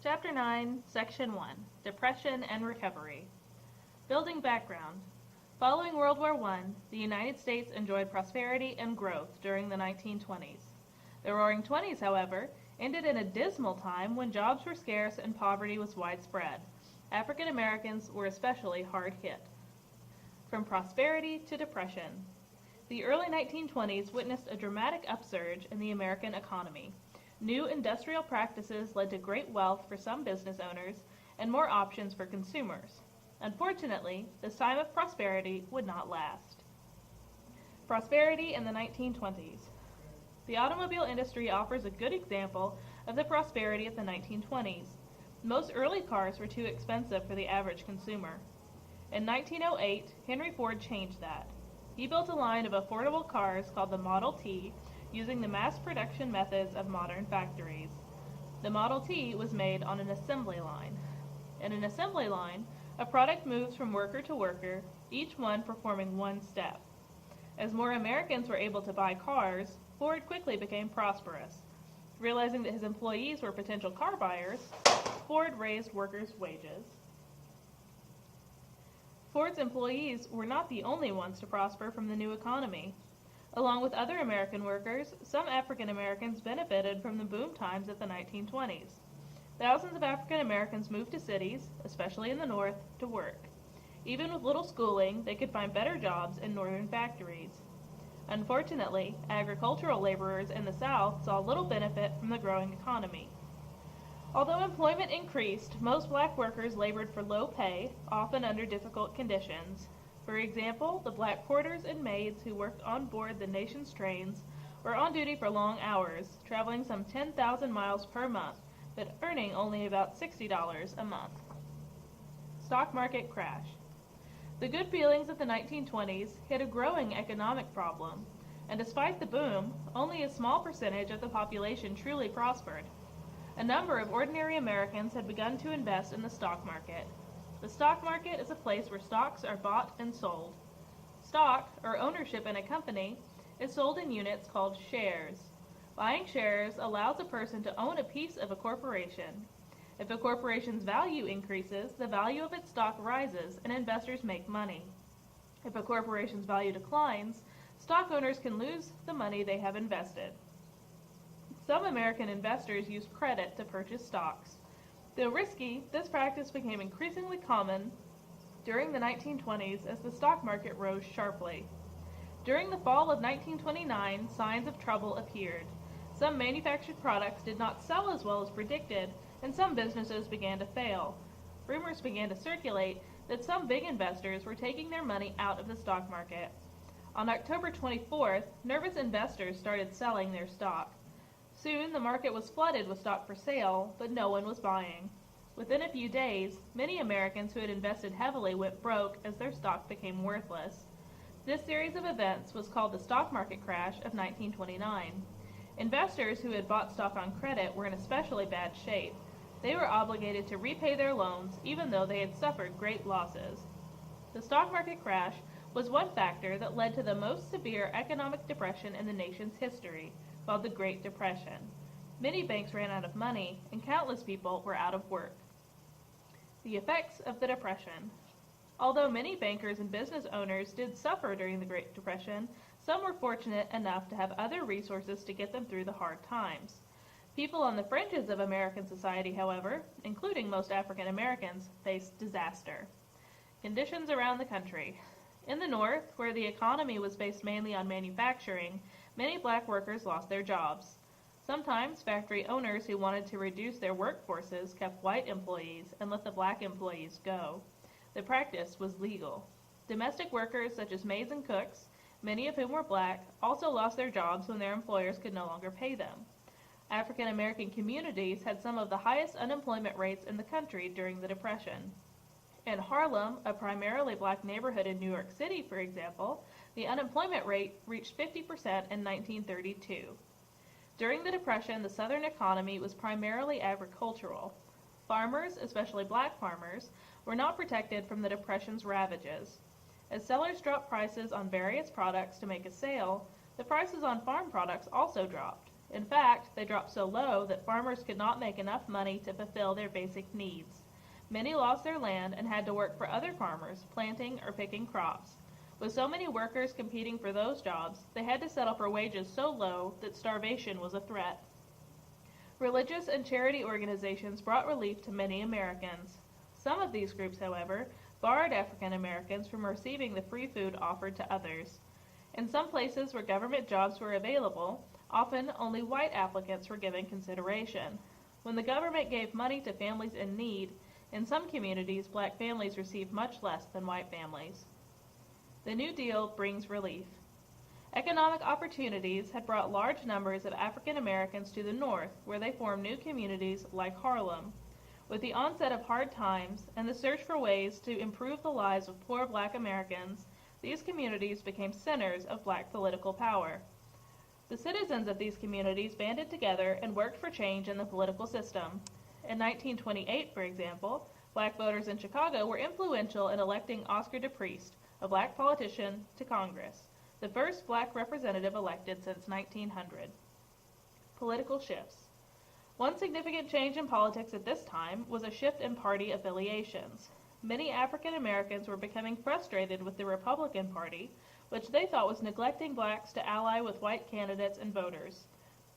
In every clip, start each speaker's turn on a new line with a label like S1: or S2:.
S1: Chapter 9, Section 1, Depression and Recovery. Building background. Following World War I, the United States enjoyed prosperity and growth during the 1920s. The Roaring Twenties, however, ended in a dismal time when jobs were scarce and poverty was widespread. African Americans were especially hard hit. From prosperity to depression. The early 1920s witnessed a dramatic upsurge in the American economy. New industrial practices led to great wealth for some business owners and more options for consumers. Unfortunately, this time of prosperity would not last. Prosperity in the 1920s. The automobile industry offers a good example of the prosperity of the 1920s. Most early cars were too expensive for the average consumer. In 1908, Henry Ford changed that. He built a line of affordable cars called the Model T, using the mass production methods of modern factories. The Model T was made on an assembly line. In an assembly line, a product moves from worker to worker, each one performing one step. As more Americans were able to buy cars, Ford quickly became prosperous. Realizing that his employees were potential car buyers, Ford raised workers' wages. Ford's employees were not the only ones to prosper from the new economy. Along with other American workers, some African Americans benefited from the boom times of the 1920s. Thousands of African Americans moved to cities, especially in the North, to work. Even with little schooling, they could find better jobs in northern factories. Unfortunately, agricultural laborers in the South saw little benefit from the growing economy. Although employment increased, most black workers labored for low pay, often under difficult conditions. For example, the black porters and maids who worked on board the nation's trains were on duty for long hours, traveling some 10,000 miles per month, but earning only about $60 a month. Stock market crash. The good feelings of the 1920s hit a growing economic problem, and despite the boom, only a small percentage of the population truly prospered. A number of ordinary Americans had begun to invest in the stock market. The stock market is a place where stocks are bought and sold. Stock, or ownership in a company, is sold in units called shares. Buying shares allows a person to own a piece of a corporation. If a corporation's value increases, the value of its stock rises and investors make money. If a corporation's value declines, stock owners can lose the money they have invested. Some American investors use credit to purchase stocks. Though risky, this practice became increasingly common during the 1920s as the stock market rose sharply. During the fall of 1929, signs of trouble appeared. Some manufactured products did not sell as well as predicted, and some businesses began to fail. Rumors began to circulate that some big investors were taking their money out of the stock market. On October 24th, nervous investors started selling their stock. Soon, the market was flooded with stock for sale, but no one was buying. Within a few days, many Americans who had invested heavily went broke as their stock became worthless. This series of events was called the stock market crash of 1929. Investors who had bought stock on credit were in especially bad shape. They were obligated to repay their loans even though they had suffered great losses. The stock market crash was one factor that led to the most severe economic depression in the nation's history, called the Great Depression. Many banks ran out of money, and countless people were out of work. The effects of the Depression. Although many bankers and business owners did suffer during the Great Depression, some were fortunate enough to have other resources to get them through the hard times. People on the fringes of American society, however, including most African Americans, faced disaster. Conditions around the country. In the North, where the economy was based mainly on manufacturing, many black workers lost their jobs. Sometimes factory owners who wanted to reduce their workforces kept white employees and let the black employees go. The practice was legal. Domestic workers such as maids and cooks, many of whom were black, also lost their jobs when their employers could no longer pay them. African American communities had some of the highest unemployment rates in the country during the Depression. In Harlem, a primarily black neighborhood in New York City, for example, the unemployment rate reached 50% in 1932. During the Depression, the Southern economy was primarily agricultural. Farmers, especially black farmers, were not protected from the Depression's ravages. As sellers dropped prices on various products to make a sale, the prices on farm products also dropped. In fact, they dropped so low that farmers could not make enough money to fulfill their basic needs. Many lost their land and had to work for other farmers, planting or picking crops. With so many workers competing for those jobs, they had to settle for wages so low that starvation was a threat. Religious and charity organizations brought relief to many Americans. Some of these groups, however, barred African Americans from receiving the free food offered to others. In some places where government jobs were available, often only white applicants were given consideration. When the government gave money to families in need, in some communities black families received much less than white families. The New Deal brings relief. Economic opportunities had brought large numbers of African Americans to the north, where they formed new communities like Harlem. With the onset of hard times and the search for ways to improve the lives of poor black Americans, these communities became centers of black political power. The citizens of these communities banded together and worked for change in the political system. In 1928, for example, black voters in Chicago were influential in electing Oscar DePriest, a black politician, to Congress, the first black representative elected since 1900. Political shifts. One significant change in politics at this time was a shift in party affiliations. Many African Americans were becoming frustrated with the Republican Party, which they thought was neglecting blacks to ally with white candidates and voters.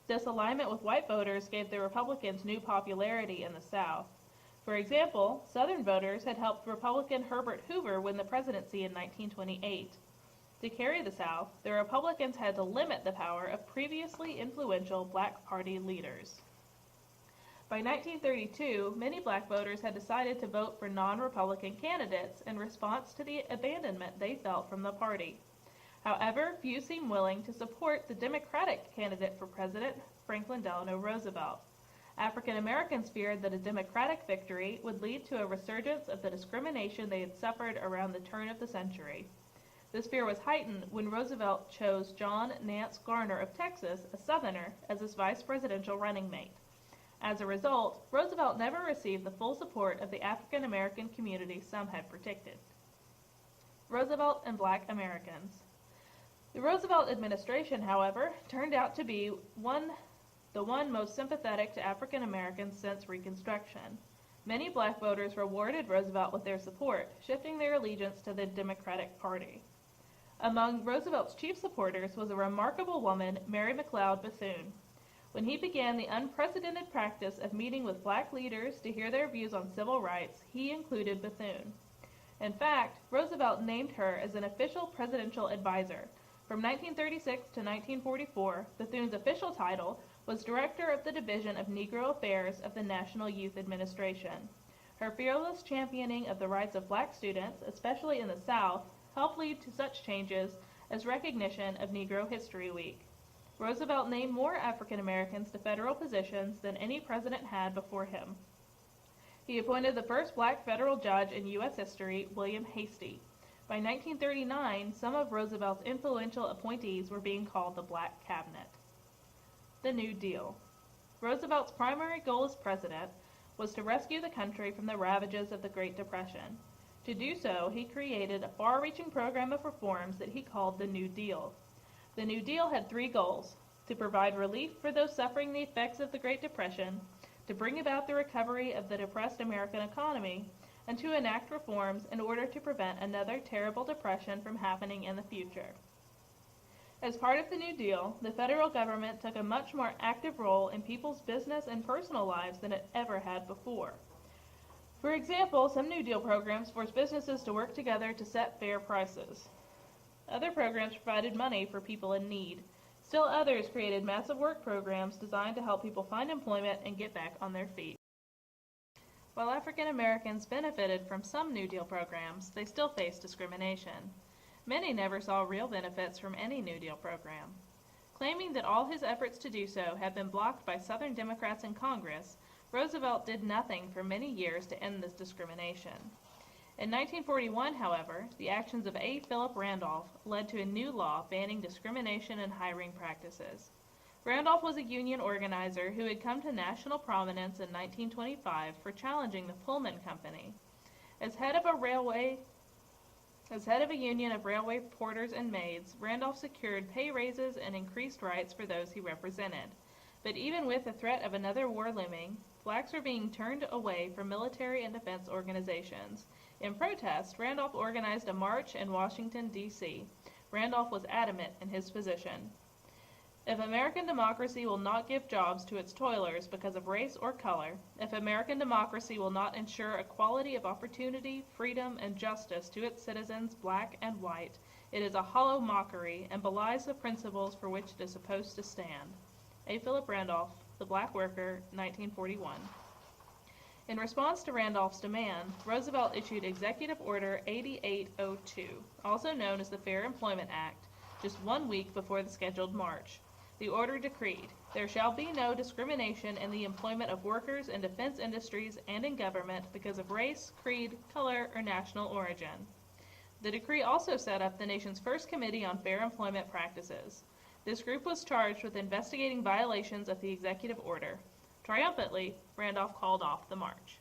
S1: This alignment with white voters gave the Republicans new popularity in the South. For example, Southern voters had helped Republican Herbert Hoover win the presidency in 1928. To carry the South, the Republicans had to limit the power of previously influential black party leaders. By 1932, many black voters had decided to vote for non-Republican candidates in response to the abandonment they felt from the party. However, few seemed willing to support the Democratic candidate for president, Franklin Delano Roosevelt. African Americans feared that a Democratic victory would lead to a resurgence of the discrimination they had suffered around the turn of the century. This fear was heightened when Roosevelt chose John Nance Garner of Texas, a Southerner, as his vice presidential running mate. As a result, Roosevelt never received the full support of the African American community some had predicted. Roosevelt and black Americans. The Roosevelt administration, however, turned out to be the one most sympathetic to African Americans since Reconstruction. Many black voters rewarded Roosevelt with their support, shifting their allegiance to the Democratic Party. Among Roosevelt's chief supporters was a remarkable woman, Mary McLeod Bethune. When he began the unprecedented practice of meeting with black leaders to hear their views on civil rights, he included Bethune. In fact, Roosevelt named her as an official presidential advisor. From 1936 to 1944, Bethune's official title was Director of the Division of Negro Affairs of the National Youth Administration. Her fearless championing of the rights of black students, especially in the South, helped lead to such changes as recognition of Negro History Week. Roosevelt named more African Americans to federal positions than any president had before him. He appointed the first black federal judge in U.S. history, William Hastie. By 1939, some of Roosevelt's influential appointees were being called the Black Cabinet. The New Deal. Roosevelt's primary goal as president was to rescue the country from the ravages of the Great Depression. To do so, he created a far-reaching program of reforms that he called the New Deal. The New Deal had three goals: to provide relief for those suffering the effects of the Great Depression, to bring about the recovery of the depressed American economy, and to enact reforms in order to prevent another terrible depression from happening in the future. As part of the New Deal, the federal government took a much more active role in people's business and personal lives than it ever had before. For example, some New Deal programs forced businesses to work together to set fair prices. Other programs provided money for people in need. Still others created massive work programs designed to help people find employment and get back on their feet. While African Americans benefited from some New Deal programs, they still faced discrimination. Many never saw real benefits from any New Deal program. Claiming that all his efforts to do so had been blocked by Southern Democrats in Congress, Roosevelt did nothing for many years to end this discrimination. In 1941, however, the actions of A. Philip Randolph led to a new law banning discrimination in hiring practices. Randolph was a union organizer who had come to national prominence in 1925 for challenging the Pullman Company. As head of a union of railway porters and maids, Randolph secured pay raises and increased rights for those he represented. But even with the threat of another war looming, blacks were being turned away from military and defense organizations. In protest, Randolph organized a march in Washington, D.C. Randolph was adamant in his position. If American democracy will not give jobs to its toilers because of race or color, if American democracy will not ensure equality of opportunity, freedom, and justice to its citizens, black and white, it is a hollow mockery and belies the principles for which it is supposed to stand. A. Philip Randolph, The Black Worker, 1941. In response to Randolph's demand, Roosevelt issued Executive Order 8802, also known as the Fair Employment Act, just 1 week before the scheduled march. The order decreed, "There shall be no discrimination in the employment of workers in defense industries and in government because of race, creed, color, or national origin." The decree also set up the nation's first committee on fair employment practices. This group was charged with investigating violations of the executive order. Triumphantly, Randolph called off the march.